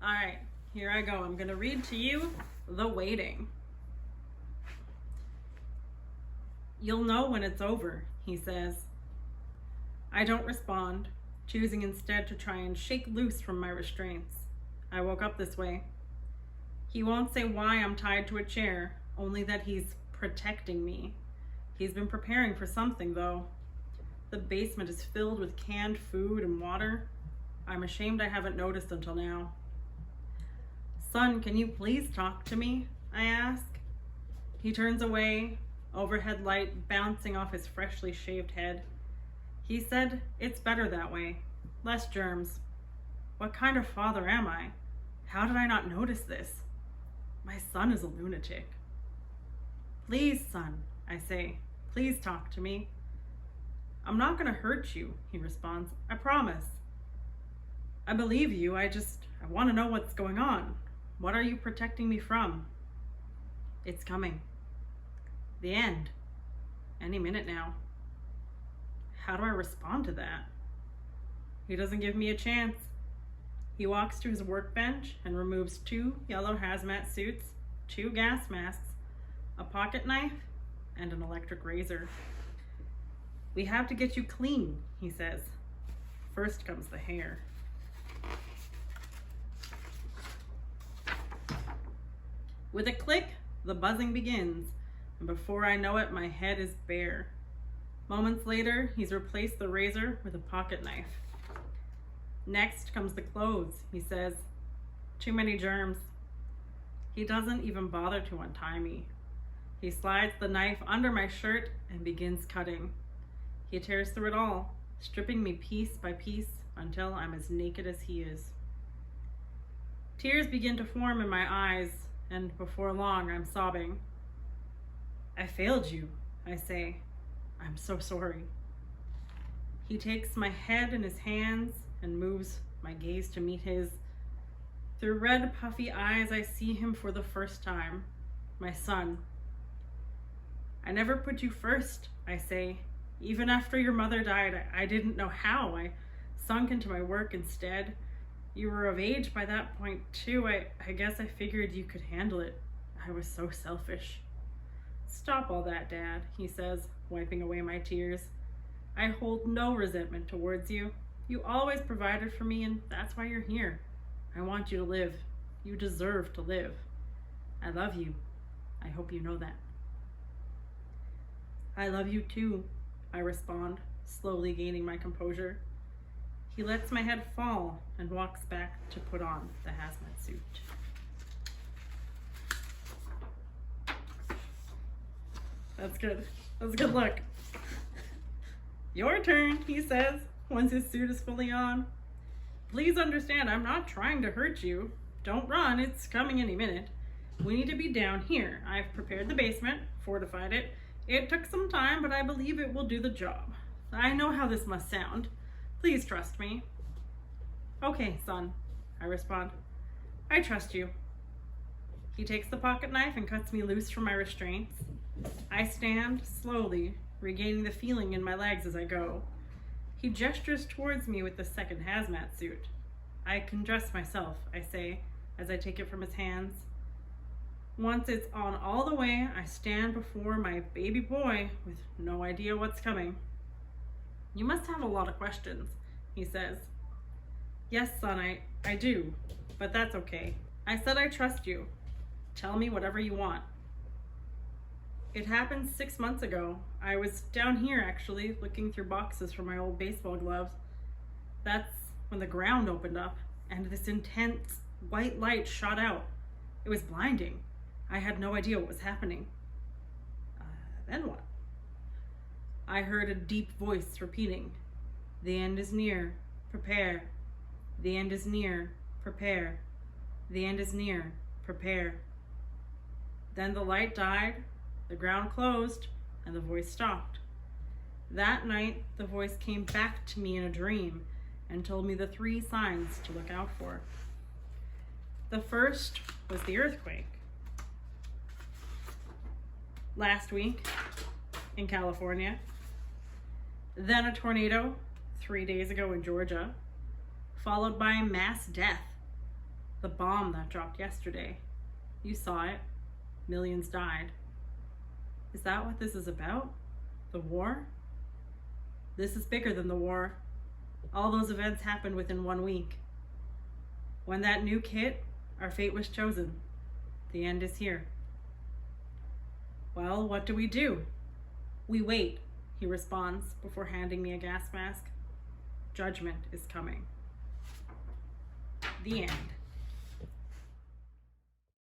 All right, here I go. I'm going to read to you The Waiting. You'll know when it's over, he says. I don't respond, choosing instead to try and shake loose from my restraints. I woke up this way. He won't say why I'm tied to a chair, only that he's protecting me. He's been preparing for something, though. The basement is filled with canned food and water. I'm ashamed I haven't noticed until now. Son, can you please talk to me? I ask. He turns away, overhead light bouncing off his freshly shaved head. He said, it's better that way. Less germs. What kind of father am I? How did I not notice this? My son is a lunatic. Please, son, I say. Please talk to me. I'm not going to hurt you, he responds. I promise. I believe you. I want to know what's going on. What are you protecting me from? It's coming. The end. Any minute now. How do I respond to that? He doesn't give me a chance. He walks to his workbench and removes 2 yellow hazmat suits, 2 gas masks, a pocket knife, and an electric razor. We have to get you clean, he says. First comes the hair. With a click, the buzzing begins, and before I know it, my head is bare. Moments later, he's replaced the razor with a pocket knife. Next comes the clothes, he says. Too many germs. He doesn't even bother to untie me. He slides the knife under my shirt and begins cutting. He tears through it all, stripping me piece by piece until I'm as naked as he is. Tears begin to form in my eyes, and before long I'm sobbing. I failed you, I say. I'm so sorry. He takes my head in his hands and moves my gaze to meet his. Through red, puffy eyes, I see him for the first time. My son. I never put you first, I say. Even after your mother died, I didn't know how. I sunk into my work instead. You were of age by that point, too. I guess I figured you could handle it. I was so selfish. Stop all that, Dad, he says, wiping away my tears. I hold no resentment towards you. You always provided for me, and that's why you're here. I want you to live. You deserve to live. I love you. I hope you know that. I love you too, I respond, slowly gaining my composure. He lets my head fall and walks back to put on the hazmat suit. That's good. That's a good look. Your turn, he says, once his suit is fully on. Please understand, I'm not trying to hurt you. Don't run, it's coming any minute. We need to be down here. I've prepared the basement, fortified it. It took some time, but I believe it will do the job. I know how this must sound. Please trust me. Okay, son, I respond. I trust you. He takes the pocket knife and cuts me loose from my restraints. I stand, slowly, regaining the feeling in my legs as I go. He gestures towards me with the second hazmat suit. I can dress myself, I say, as I take it from his hands. Once it's on all the way, I stand before my baby boy with no idea what's coming. You must have a lot of questions, he says. Yes, son, I do, but that's okay. I said I trust you. Tell me whatever you want. It happened 6 months ago. I was down here, actually, looking through boxes for my old baseball gloves. That's when the ground opened up, and this intense white light shot out. It was blinding. I had no idea what was happening. Then what? I heard a deep voice repeating, "The end is near, prepare. The end is near, prepare. The end is near, prepare." Then the light died, the ground closed, and the voice stopped. That night, the voice came back to me in a dream and told me the 3 signs to look out for. The first was the earthquake. Last week in California. Then a tornado 3 days ago in Georgia, followed by mass death. The bomb that dropped yesterday. You saw it. Millions died. Is that what this is about? The war? This is bigger than the war. All those events happened within 1 week. When that nuke hit, our fate was chosen. The end is here. Well, what do? We wait, he responds before handing me a gas mask. Judgment is coming. The end.